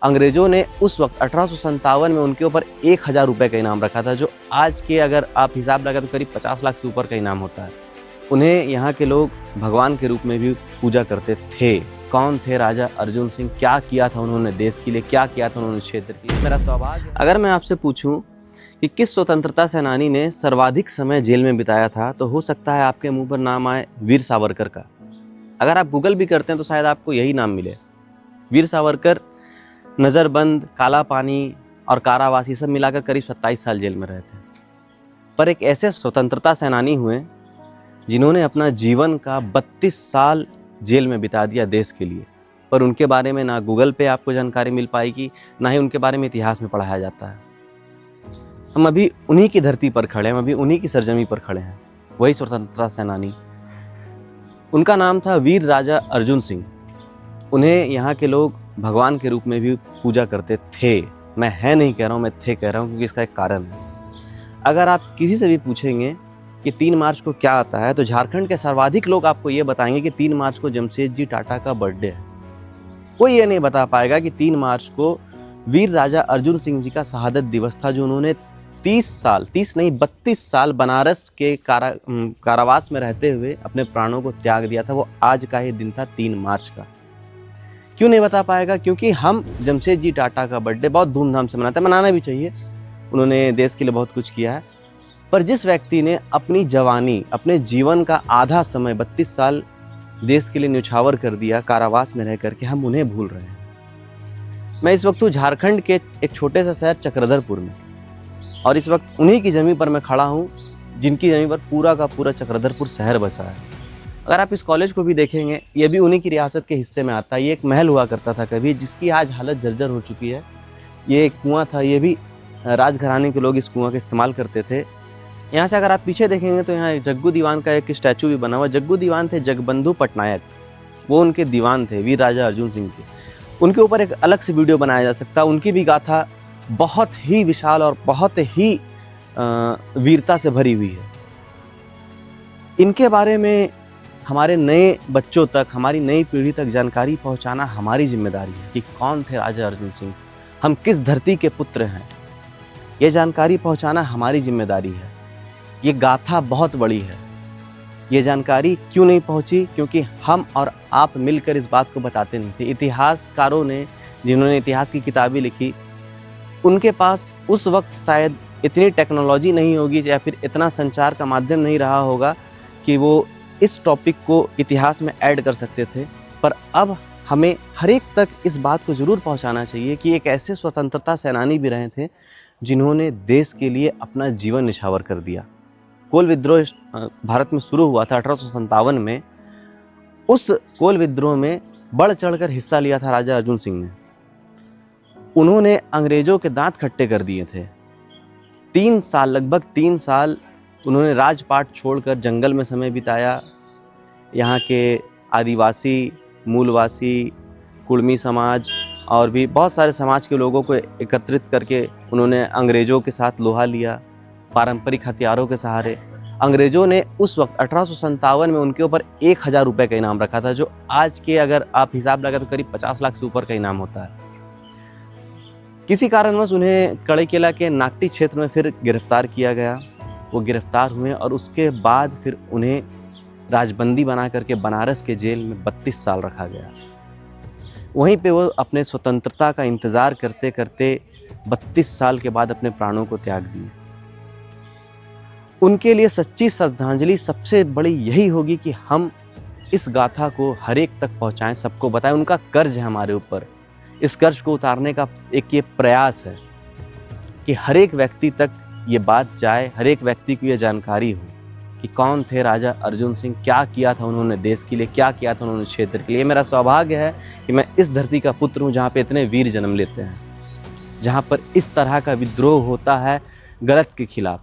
अंग्रेज़ों ने उस वक्त 1857 में उनके ऊपर 1000 रुपये का इनाम रखा था, जो आज के अगर आप हिसाब लगाएं तो करीब 50 लाख से ऊपर का इनाम होता है। उन्हें यहाँ के लोग भगवान के रूप में भी पूजा करते थे। कौन थे राजा अर्जुन सिंह, क्या किया था उन्होंने देश के लिए, क्या किया था उन्होंने क्षेत्र के लिए? मेरा सौभाग्य अगर मैं आपसे पूछूं कि किस स्वतंत्रता सेनानी ने सर्वाधिक समय जेल में बिताया था, तो हो सकता है आपके मुंह पर नाम आए वीर सावरकर का। अगर आप गूगल भी करते हैं तो शायद आपको यही नाम मिले। वीर सावरकर नज़रबंद, काला पानी और कारावास ये सब मिलाकर करीब 27 साल जेल में रहे थे। पर एक ऐसे स्वतंत्रता सेनानी हुए जिन्होंने अपना जीवन का 32 साल जेल में बिता दिया देश के लिए, पर उनके बारे में ना गूगल पे आपको जानकारी मिल पाएगी, ना ही उनके बारे में इतिहास में पढ़ाया जाता है। हम अभी उन्हीं की धरती पर खड़े हैं, हम अभी उन्हीं की सरजमी पर खड़े हैं, वही स्वतंत्रता सेनानी। उनका नाम था वीर राजा अर्जुन सिंह। उन्हें यहाँ के लोग भगवान के रूप में भी पूजा करते थे। मैं है नहीं कह रहा हूँ, मैं थे कह रहा हूँ, क्योंकि इसका एक कारण है। अगर आप किसी से भी पूछेंगे कि 3 मार्च को क्या आता है, तो झारखंड के सर्वाधिक लोग आपको ये बताएंगे कि 3 मार्च को जमशेदजी टाटा का बर्थडे है। कोई ये नहीं बता पाएगा कि 3 मार्च को वीर राजा अर्जुन सिंह जी का शहादत दिवस था, जो उन्होंने 32 साल बनारस के कारावास में रहते हुए अपने प्राणों को त्याग दिया था। वो आज का ही दिन था, 3 मार्च का। क्यों नहीं बता पाएगा? क्योंकि हम जमशेदजी टाटा का बर्थडे बहुत धूमधाम से मनाते हैं, मनाना भी चाहिए, उन्होंने देश के लिए बहुत कुछ किया है। पर जिस व्यक्ति ने अपनी जवानी, अपने जीवन का आधा समय 32 साल देश के लिए न्यौछावर कर दिया कारावास में रह करके, हम उन्हें भूल रहे हैं। मैं इस वक्त हूँ झारखंड के एक छोटे से शहर चक्रधरपुर में, और इस वक्त उन्हीं की ज़मीन पर मैं खड़ा हूँ जिनकी ज़मीन पर पूरा का पूरा चक्रधरपुर शहर बसा है। अगर आप इस कॉलेज को भी देखेंगे, ये भी उन्हीं की रियासत के हिस्से में आता है। ये एक महल हुआ करता था कभी, जिसकी आज हालत जर्जर हो चुकी है। ये एक कुआं था, ये भी राजघराने के लोग इस कुआं का इस्तेमाल करते थे। यहाँ से अगर आप पीछे देखेंगे तो यहाँ जग्गू दीवान का एक स्टैचू भी बना हुआ। जग्गू दीवान थे जगबंधु पटनायक, वो उनके दीवान थे वीर राजा अर्जुन सिंह के। उनके ऊपर एक अलग से वीडियो बनाया जा सकता है। उनकी भी गाथा बहुत ही विशाल और बहुत ही वीरता से भरी हुई है। इनके बारे में हमारे नए बच्चों तक, हमारी नई पीढ़ी तक जानकारी पहुंचाना हमारी जिम्मेदारी है कि कौन थे राजा अर्जुन सिंह, हम किस धरती के पुत्र हैं। ये जानकारी पहुंचाना हमारी जिम्मेदारी है। ये गाथा बहुत बड़ी है। ये जानकारी क्यों नहीं पहुंची? क्योंकि हम और आप मिलकर इस बात को बताते नहीं थे। इतिहासकारों ने, जिन्होंने इतिहास की किताबें लिखी, उनके पास उस वक्त शायद इतनी टेक्नोलॉजी नहीं होगी या फिर इतना संचार का माध्यम नहीं रहा होगा कि वो इस टॉपिक को इतिहास में ऐड कर सकते थे। पर अब हमें हर एक तक इस बात को ज़रूर पहुंचाना चाहिए कि एक ऐसे स्वतंत्रता सेनानी भी रहे थे जिन्होंने देश के लिए अपना जीवन निछावर कर दिया। कोल विद्रोह भारत में शुरू हुआ था 1857 में। उस कोल विद्रोह में बढ़ चढ़कर हिस्सा लिया था राजा अर्जुन सिंह ने। उन्होंने अंग्रेज़ों के दांत खट्टे कर दिए थे। 3 साल, लगभग 3 साल उन्होंने राजपाट छोड़कर जंगल में समय बिताया। यहाँ के आदिवासी, मूलवासी, कुड़मी समाज और भी बहुत सारे समाज के लोगों को एकत्रित करके उन्होंने अंग्रेज़ों के साथ लोहा लिया, पारंपरिक हथियारों के सहारे। अंग्रेज़ों ने उस वक्त 1857 में उनके ऊपर 1000 रुपये का इनाम रखा था, जो आज के अगर आप हिसाब लगाएं तो करीब 50 लाख से ऊपर का इनाम होता है। किसी कारणवश उन्हें कड़ईकेला के नागटी क्षेत्र में फिर गिरफ्तार किया गया। वो गिरफ्तार हुए और उसके बाद फिर उन्हें राजबंदी बना करके बनारस के जेल में 32 साल रखा गया। वहीं पे वो अपने स्वतंत्रता का इंतज़ार करते करते 32 साल के बाद अपने प्राणों को त्याग दिए। उनके लिए सच्ची श्रद्धांजलि सबसे बड़ी यही होगी कि हम इस गाथा को हर एक तक पहुंचाएं, सबको बताएं। उनका कर्ज है हमारे ऊपर। इस कर्ज को उतारने का एक ये प्रयास है कि हर एक व्यक्ति तक ये बात जाए, हर एक व्यक्ति को ये जानकारी हो कि कौन थे राजा अर्जुन सिंह, क्या किया था उन्होंने देश के लिए, क्या किया था उन्होंने क्षेत्र के लिए। मेरा सौभाग्य है कि मैं इस धरती का पुत्र हूँ जहाँ पे इतने वीर जन्म लेते हैं, जहाँ पर इस तरह का विद्रोह होता है गलत के खिलाफ।